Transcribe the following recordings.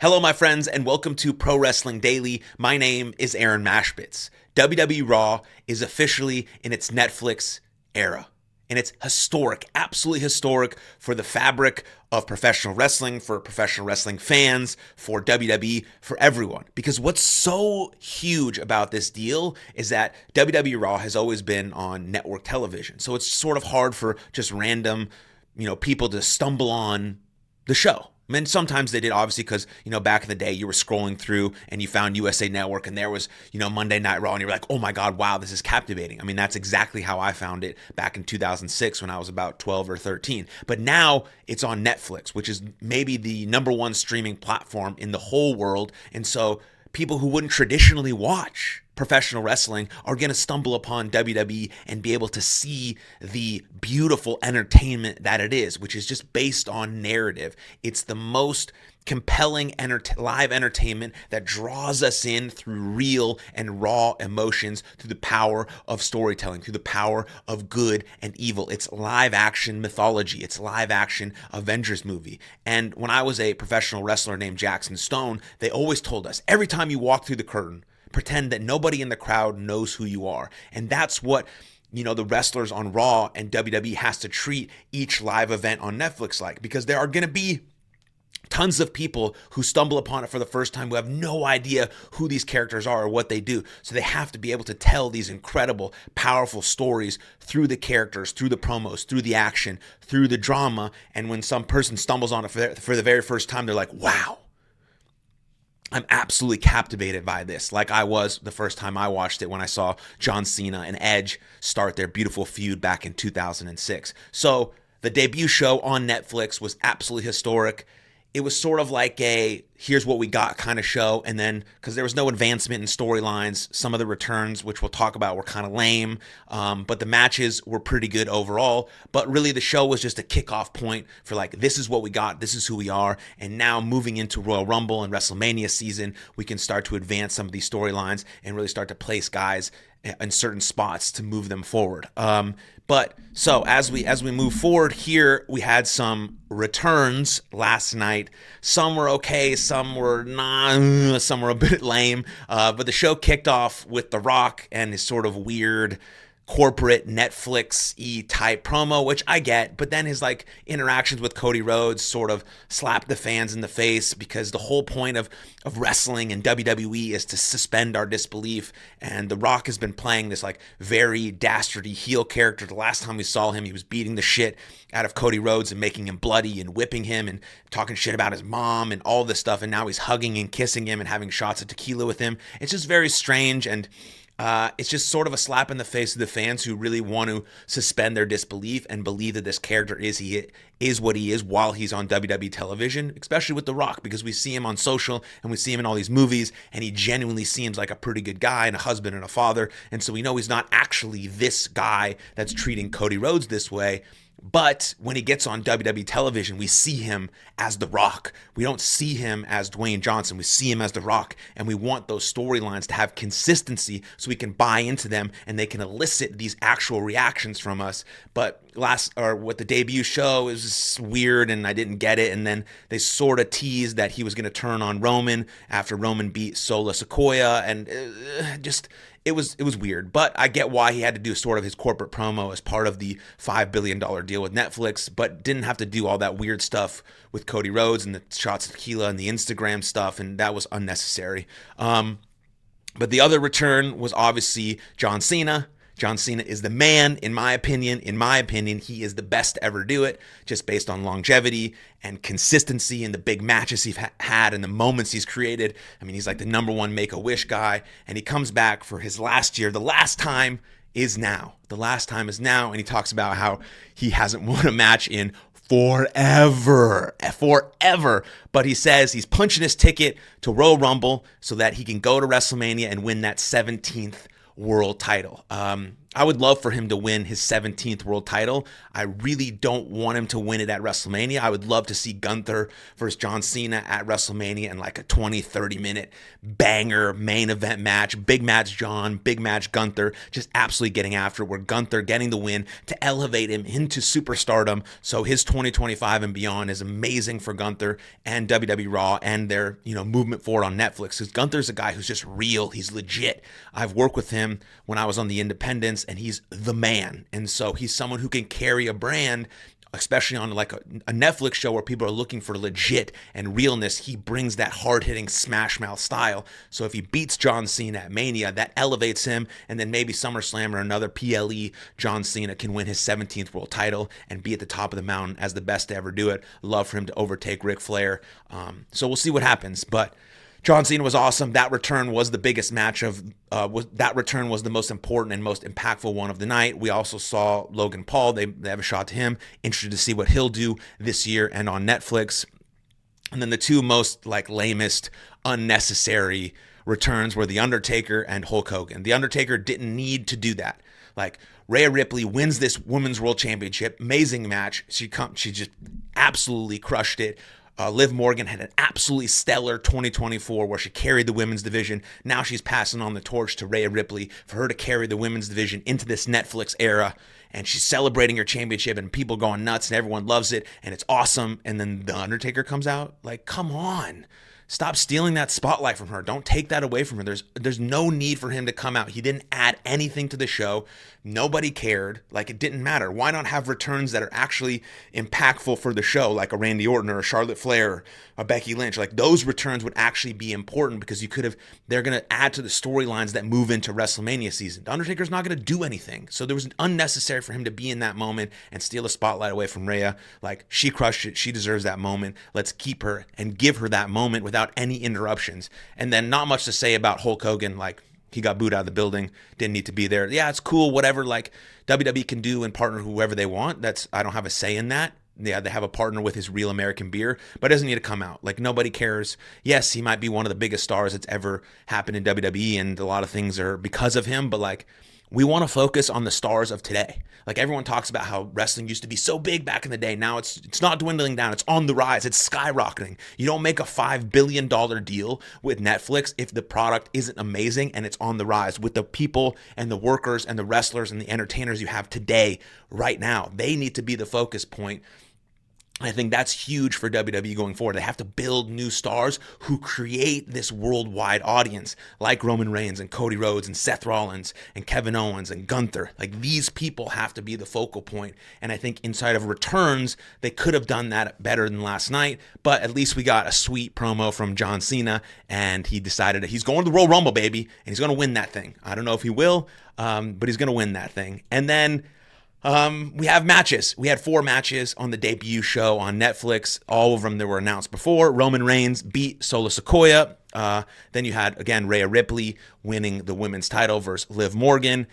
Hello, my friends, and welcome to Pro Wrestling Daily. My name is Aaron Machbitz. WWE Raw is officially in its Netflix era. And it's historic, absolutely historic for the fabric of professional wrestling, for professional wrestling fans, for WWE, for everyone. Because what's so huge about this deal is that WWE Raw has always been on network television. So it's sort of hard for just random, people to stumble on the show. I mean, sometimes they did, obviously, because, back in the day, you were scrolling through and you found USA Network and there was, Monday Night Raw and you were like, oh my God, wow, this is captivating. I mean, that's exactly how I found it back in 2006 when I was about 12 or 13. But now it's on Netflix, which is maybe the number one streaming platform in the whole world. And so people who wouldn't traditionally watch professional wrestling are going to stumble upon WWE and be able to see the beautiful entertainment that it is, which is just based on narrative. It's the most compelling live entertainment that draws us in through real and raw emotions, through the power of storytelling, through the power of good and evil. It's live action mythology. It's live action Avengers movie. And when I was a professional wrestler named Jackson Stone, they always told us, every time you walk through the curtain, pretend that nobody in the crowd knows who you are. And that's what, the wrestlers on Raw and WWE has to treat each live event on Netflix like, because there are going to be tons of people who stumble upon it for the first time who have no idea who these characters are or what they do. So they have to be able to tell these incredible, powerful stories through the characters, through the promos, through the action, through the drama. And when some person stumbles on it for the very first time, they're like, wow, I'm absolutely captivated by this, like I was the first time I watched it when I saw John Cena and Edge start their beautiful feud back in 2006. So the debut show on Netflix was absolutely historic. It was sort of like a here's what we got kind of show. And then because there was no advancement in storylines, some of the returns, which we'll talk about, were kind of lame. But the matches were pretty good overall. But really the show was just a kickoff point for like, this is what we got. This is who we are. And now moving into Royal Rumble and WrestleMania season, we can start to advance some of these storylines and really start to place guys in certain spots to move them forward. But so as we move forward here, we had some returns last night. Some were okay, some were not, some were a bit lame. But the show kicked off with The Rock and his sort of weird corporate Netflix-y type promo, which I get, but then his interactions with Cody Rhodes sort of slapped the fans in the face, because the whole point of wrestling and WWE is to suspend our disbelief, and The Rock has been playing this very dastardly heel character. The last time we saw him, he was beating the shit out of Cody Rhodes and making him bloody and whipping him and talking shit about his mom and all this stuff, and now he's hugging and kissing him and having shots of tequila with him. It's just very strange, and it's just sort of a slap in the face of the fans who really want to suspend their disbelief and believe that this character is what he is while he's on WWE television, especially with The Rock, because we see him on social and we see him in all these movies, and he genuinely seems like a pretty good guy and a husband and a father. And so we know he's not actually this guy that's treating Cody Rhodes this way. But when he gets on WWE television, we see him as The Rock. We don't see him as Dwayne Johnson. We see him as The Rock. And we want those storylines to have consistency so we can buy into them and they can elicit these actual reactions from us. But with the debut show, it was just weird and I didn't get it. And then they sort of teased that he was going to turn on Roman after Roman beat Solo Sikoa, and it was weird. But I get why he had to do sort of his corporate promo as part of the $5 billion deal with Netflix, but didn't have to do all that weird stuff with Cody Rhodes and the shots of tequila and the Instagram stuff, and that was unnecessary. But the other return was obviously John Cena. John Cena is the man, in my opinion. In my opinion, he is the best to ever do it, just based on longevity and consistency and the big matches he's had and the moments he's created. I mean, he's like the number one Make-A-Wish guy, and he comes back for his last year. The last time is now. The last time is now, and he talks about how he hasn't won a match in forever. But he says he's punching his ticket to Royal Rumble so that he can go to WrestleMania and win that 17th world title. I would love for him to win his 17th world title. I really don't want him to win it at WrestleMania. I would love to see Gunther versus John Cena at WrestleMania in like a 20, 30-minute banger main event match. Big match John, big match Gunther, just absolutely getting after it, where Gunther getting the win to elevate him into superstardom. So his 2025 and beyond is amazing for Gunther and WWE Raw and their, movement forward on Netflix. Because Gunther's a guy who's just real. He's legit. I've worked with him when I was on the Independents, and he's the man. And so he's someone who can carry a brand, especially on like a Netflix show where people are looking for legit and realness. He brings that hard-hitting smash mouth style. So if he beats John Cena at Mania, that elevates him, and then maybe SummerSlam or another PLE, John Cena can win his 17th world title and be at the top of the mountain as the best to ever do it. Love for him to overtake Ric Flair. So we'll see what happens, but John Cena was awesome. That return was the biggest match that return was the most important and most impactful one of the night. We also saw Logan Paul. They have a shot to him. Interested to see what he'll do this year and on Netflix. And then the two most lamest, unnecessary returns were The Undertaker and Hulk Hogan. The Undertaker didn't need to do that. Rhea Ripley wins this Women's World Championship. Amazing match. She just absolutely crushed it. Liv Morgan had an absolutely stellar 2024 where she carried the women's division. Now she's passing on the torch to Rhea Ripley for her to carry the women's division into this Netflix era. And she's celebrating her championship and people going nuts and everyone loves it and it's awesome. And then The Undertaker comes out. Come on. Stop stealing that spotlight from her. Don't take that away from her. There's no need for him to come out. He didn't add anything to the show. Nobody cared. It didn't matter. Why not have returns that are actually impactful for the show, like a Randy Orton or a Charlotte Flair or a Becky Lynch? Those returns would actually be important because they're going to add to the storylines that move into WrestleMania season. The Undertaker's not going to do anything. So there was unnecessary for him to be in that moment and steal the spotlight away from Rhea. She crushed it. She deserves that moment. Let's keep her and give her that moment without any interruptions. And then not much to say about Hulk Hogan. He got booed out of the building, didn't need to be there. Yeah, it's cool, whatever. WWE can do and partner whoever they want. I don't have a say in that. Yeah, they have a partner with his Real American Beer, but it doesn't need to come out. Nobody cares. Yes, he might be one of the biggest stars that's ever happened in WWE, and a lot of things are because of him, but we want to focus on the stars of today. Everyone talks about how wrestling used to be so big back in the day. Now it's not dwindling down. It's on the rise. It's skyrocketing. You don't make a $5 billion deal with Netflix if the product isn't amazing and it's on the rise with the people and the workers and the wrestlers and the entertainers you have today, right now. They need to be the focus point. I think that's huge for WWE going forward. They have to build new stars who create this worldwide audience, like Roman Reigns and Cody Rhodes and Seth Rollins and Kevin Owens and Gunther. These people have to be the focal point. And I think inside of returns, they could have done that better than last night. But at least we got a sweet promo from John Cena, and he decided that he's going to the Royal Rumble, baby, and he's going to win that thing. I don't know if he will, but he's going to win that thing. And then we have matches. We had 4 matches on the debut show on Netflix. All of them that were announced before. Roman Reigns beat Solo Sikoa. Then you had, again, Rhea Ripley winning the women's title versus Liv Morgan.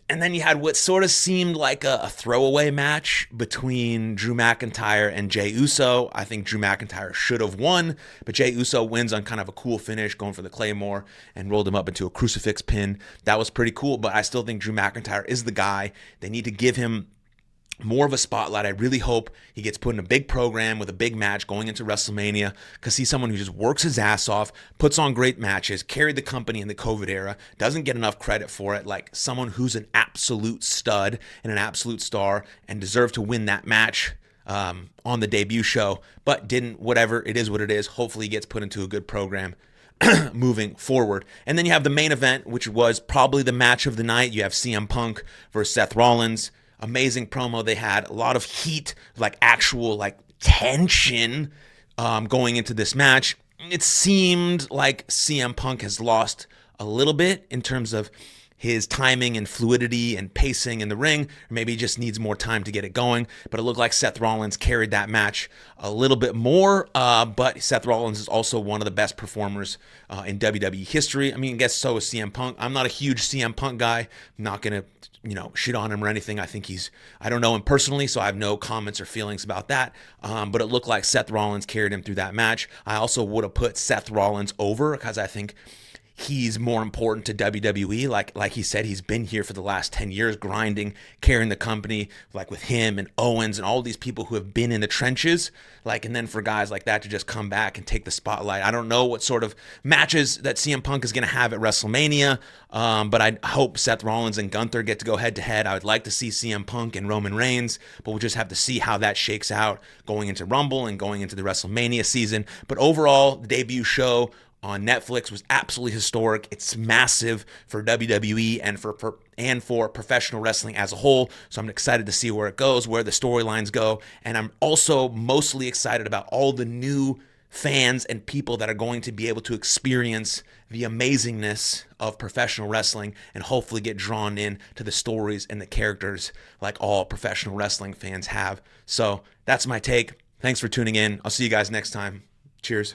And then you had what sort of seemed like a throwaway match between Drew McIntyre and Jey Uso. I think Drew McIntyre should have won, but Jey Uso wins on kind of a cool finish, going for the Claymore and rolled him up into a crucifix pin. That was pretty cool, but I still think Drew McIntyre is the guy. They need to give him more of a spotlight. I really hope he gets put in a big program with a big match going into WrestleMania, because he's someone who just works his ass off, puts on great matches, carried the company in the COVID era, doesn't get enough credit for it, someone who's an absolute stud and an absolute star and deserved to win that match on the debut show, but didn't. Whatever, it is what it is. Hopefully he gets put into a good program moving forward. And then you have the main event, which was probably the match of the night. You have CM Punk versus Seth Rollins. Amazing promo they had. A lot of heat, actual tension going into this match. It seemed like CM Punk has lost a little bit in terms of his timing and fluidity and pacing in the ring, or maybe he just needs more time to get it going. But it looked like Seth Rollins carried that match a little bit more. But Seth Rollins is also one of the best performers in WWE history. I guess so is CM Punk. I'm not a huge CM Punk guy. I'm not going to, shit on him or anything. I think I don't know him personally, so I have no comments or feelings about that. But it looked like Seth Rollins carried him through that match. I also would have put Seth Rollins over because I think he's more important to WWE. Like he said, he's been here for the last 10 years, grinding, carrying the company, like with him and Owens and all these people who have been in the trenches. Like, and then for guys like that to just come back and take the spotlight. I don't know what sort of matches that CM Punk is going to have at WrestleMania, but I hope Seth Rollins and Gunther get to go head to head. I would like to see CM Punk and Roman Reigns, but we'll just have to see how that shakes out going into Rumble and going into the WrestleMania season. But overall, the debut show on Netflix was absolutely historic. It's massive for WWE and for professional wrestling as a whole. So I'm excited to see where it goes, where the storylines go, and I'm also mostly excited about all the new fans and people that are going to be able to experience the amazingness of professional wrestling and hopefully get drawn in to the stories and the characters like all professional wrestling fans have. So that's my take. Thanks for tuning in. I'll see you guys next time. Cheers.